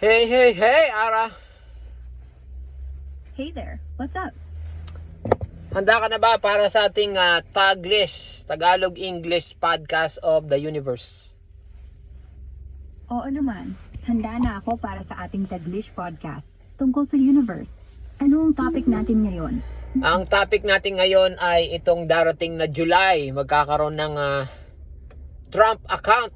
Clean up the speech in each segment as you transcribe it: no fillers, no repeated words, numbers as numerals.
Hey, hey, hey, Ara! Hey there, what's up? Handa ka na ba para sa ating Taglish, Tagalog-English podcast of the universe? Oo naman, handa na ako para sa ating Taglish podcast tungkol sa universe. Ano ang topic natin ngayon? Ang topic natin ngayon ay itong darating na July. Magkakaroon ng Trump account.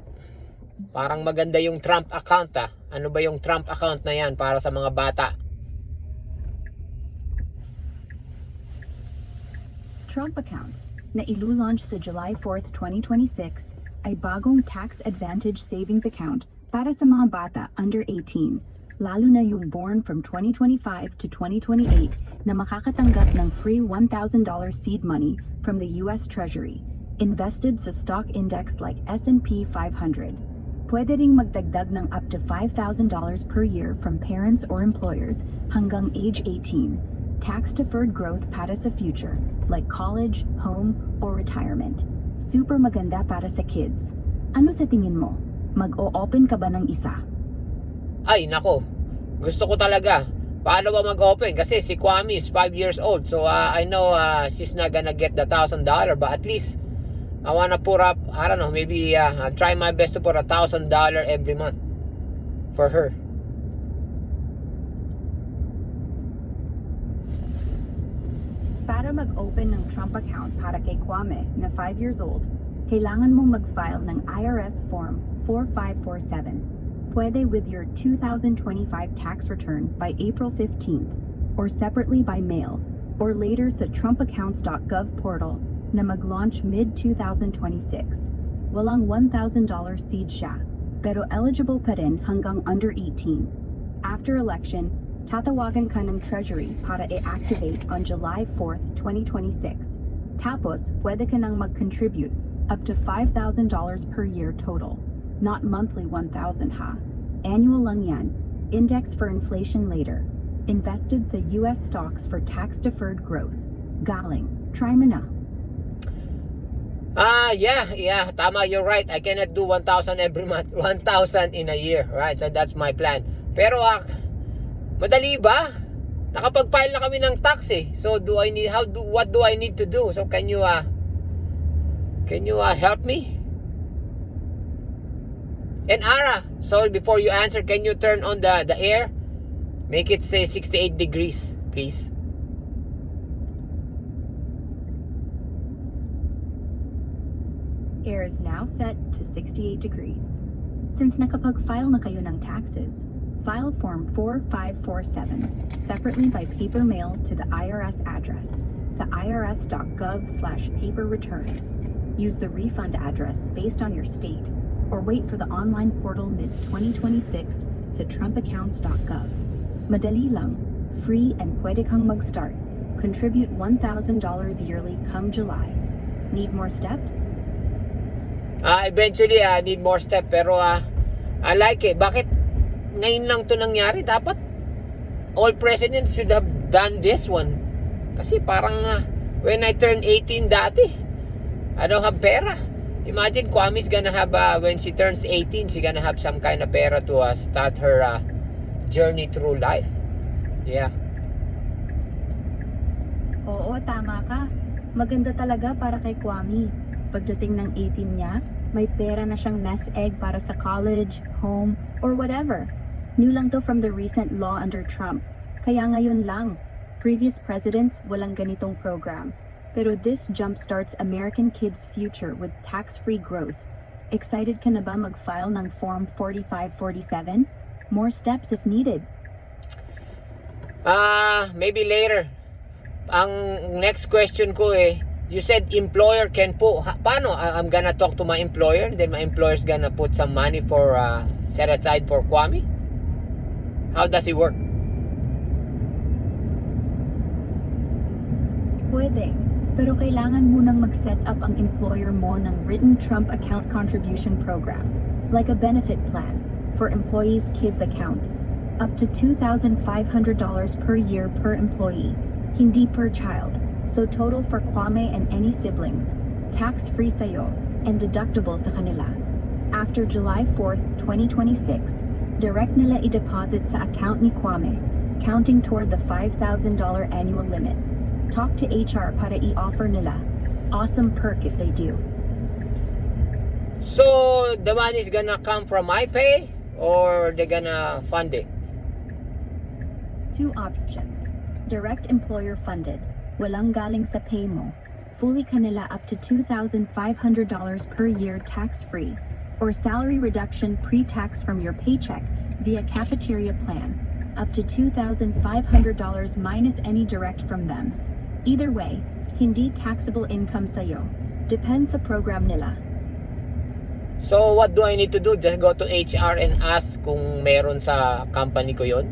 Parang maganda yung Trump account Ano ba yung Trump account na yan para sa mga bata? Trump accounts na ilo-launch sa July 4th, 2026 ay bagong tax advantage savings account para sa mga bata under 18, lalo na yung born from 2025 to 2028 na makakatanggap ng free $1,000 seed money from the US Treasury, invested sa stock index like S&P 500. Pwede ring magdagdag ng up to $5,000 per year from parents or employers hanggang age 18. Tax-deferred growth para sa future, like college, home, or retirement. Super maganda para sa kids. Ano sa tingin mo? Mag-o-open ka ba ng isa? Ay, nako. Gusto ko talaga. Paano ba mag-open? Kasi si Kwame is 5 years old. So, I know she's not gonna get the $1,000. But at least, I wanna put up, I don't know, maybe I'll try my best to put $1,000 every month for her. Para mag-open ng Trump account para kay Kwame na 5 years old, kailangan mong mag-file ng IRS Form 4547. Pwede with your 2025 tax return by April 15th or separately by mail or later sa trumpaccounts.gov portal na mag-launch mid-2026. Walang $1,000 seed siya, pero eligible pa rin hanggang under 18. After election, tatawagan ka ng Treasury para i-activate on July 4th, 2026. Tapos, pwede ka nang mag-contribute up to $5,000 per year total. Not monthly 1,000 ha. Annual lang yan. Index for inflation later. Invested sa US stocks for tax-deferred growth. Galing. Try mo na. Yeah, tama, you're right. I cannot do 1,000 every month, 1,000 in a year, right? So that's my plan. Pero madali ba? Nakapag-file na kami ng tax So what do I need to do? So can you help me? And Ara, so before you answer, can you turn on the air? Make it say 68 degrees, please. Air is now set to 68 degrees. Since nakapag-file na kayo ng taxes, file Form 4547 separately by paper mail to the IRS address sa irs.gov/paperreturns. Use the refund address based on your state or wait for the online portal mid-2026 sa trumpaccounts.gov. Madali lang, free and pwede kang mag-start. Contribute $1,000 yearly come July. Need more steps? Eventually, I need more step. Pero I like it. Bakit ngayon lang to nangyari? Dapat all presidents should have done this one. Kasi parang when I turned 18 dati, I don't have pera. Imagine Kwame's gonna have, when she turns 18, she's gonna have some kind of pera to start her journey through life. Yeah. Oo, tama ka. Maganda talaga para kay Kwame. Pagdating ng 18 niya, may pera na siyang nest egg para sa college, home, or whatever. New lang to from the recent law under Trump. Kaya ngayon lang. Previous presidents walang ganitong program. Pero this jumpstarts American kids' future with tax-free growth. Excited ka na ba mag-file ng Form 4547? More steps if needed. Maybe later. Ang next question ko you said employer can put, paano? I'm gonna talk to my employer, then my employer's gonna put some money for, set aside for Kwame? How does it work? Pwede, pero kailangan munang mag-set up ang employer mo ng written Trump account contribution program, like a benefit plan for employees' kids' accounts, up to $2,500 per year per employee, hindi per child. So total for Kwame and any siblings, tax-free sa'yo, and deductible sa kanila. After July 4th, 2026, direct nila i-deposit sa account ni Kwame, counting toward the $5,000 annual limit. Talk to HR para i-offer nila. Awesome perk if they do. So, the money is gonna come from my pay or they're gonna fund it? Two options. Direct employer funded, walang galing sa pay mo. Fully kanila up to $2,500 per year tax-free, or salary reduction pre-tax from your paycheck via cafeteria plan, up to $2,500 minus any direct from them. Either way, hindi taxable income sa'yo. Depends sa program nila. So, what do I need to do? Just go to HR and ask kung meron sa company ko yon?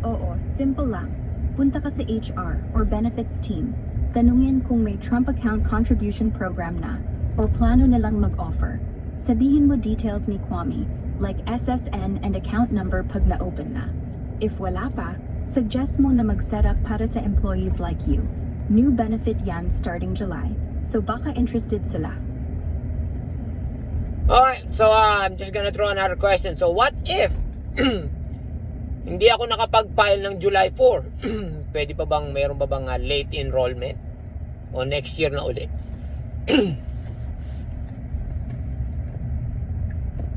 Oo, simple lang. Punta ka sa HR or benefits team. Tanungin kung may Trump account contribution program na or plano nilang mag-offer. Sabihin mo details ni Kwame, like SSN and account number pag na-open na. If wala pa, suggest mo na mag-set up para sa employees like you. New benefit yan starting July, so baka interested sila. Alright, so I'm just gonna throw another question. So, what if hindi ako nakapag-file ng July 4? Pwede pa bang, mayroon pa bang late enrollment? O next year na ulit?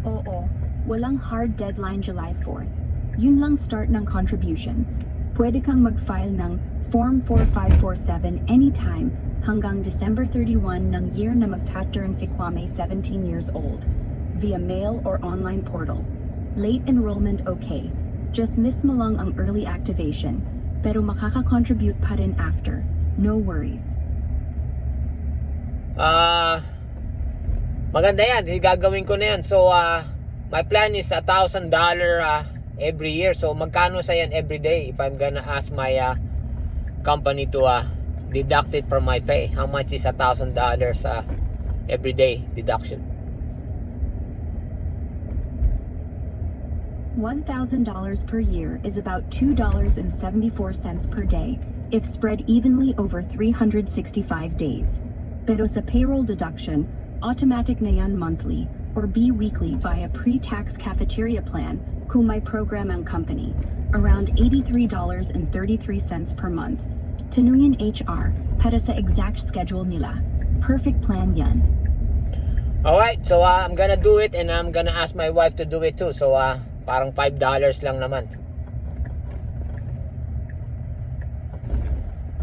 Oo, walang hard deadline July 4th. Yun lang start ng contributions. Pwede kang mag-file ng Form 4547 anytime hanggang December 31 ng year na magta-turn si Kwame 17 years old, via mail or online portal. Late enrollment okay. Just miss mo lang ang early activation, pero makaka-contribute pa rin after. No worries. Maganda yan. Gagawin ko na yan. So, my plan is $1,000 every year. So, magkano sa yan every day if I'm gonna ask my company to deduct it from my pay? How much is $1,000 every day deduction? $1,000 per year is about $2.74 per day if spread evenly over 365 days. Pero sa payroll deduction, automatic na yan monthly or bi-weekly via pre-tax cafeteria plan kung may program ang company, around $83.33 per month. Tanungin HR para sa exact schedule nila. Perfect plan yan. Alright, so I'm gonna do it and I'm gonna ask my wife to do it too. So, parang $5 lang naman.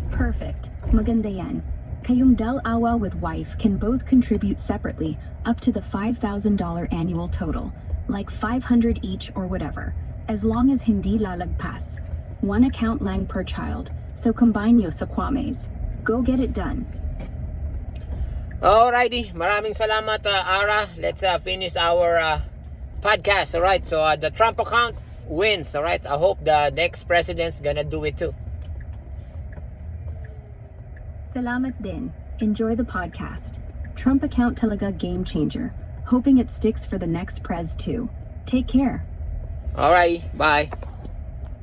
Perfect. Maganda yan. Kayong dalawa with wife can both contribute separately up to the $5,000 annual total, like $500 each or whatever, as long as hindi lalagpas. One account lang per child, so combine nyo sa Kwame's. Go get it done. Alrighty, maraming salamat Ara. Let's finish our podcast. Alright, so the Trump account wins. Alright, I hope the next president's gonna do it too. Salamat din. Enjoy the podcast. Trump account talaga game changer. Hoping it sticks for the next prez too. Take care. Alright, bye.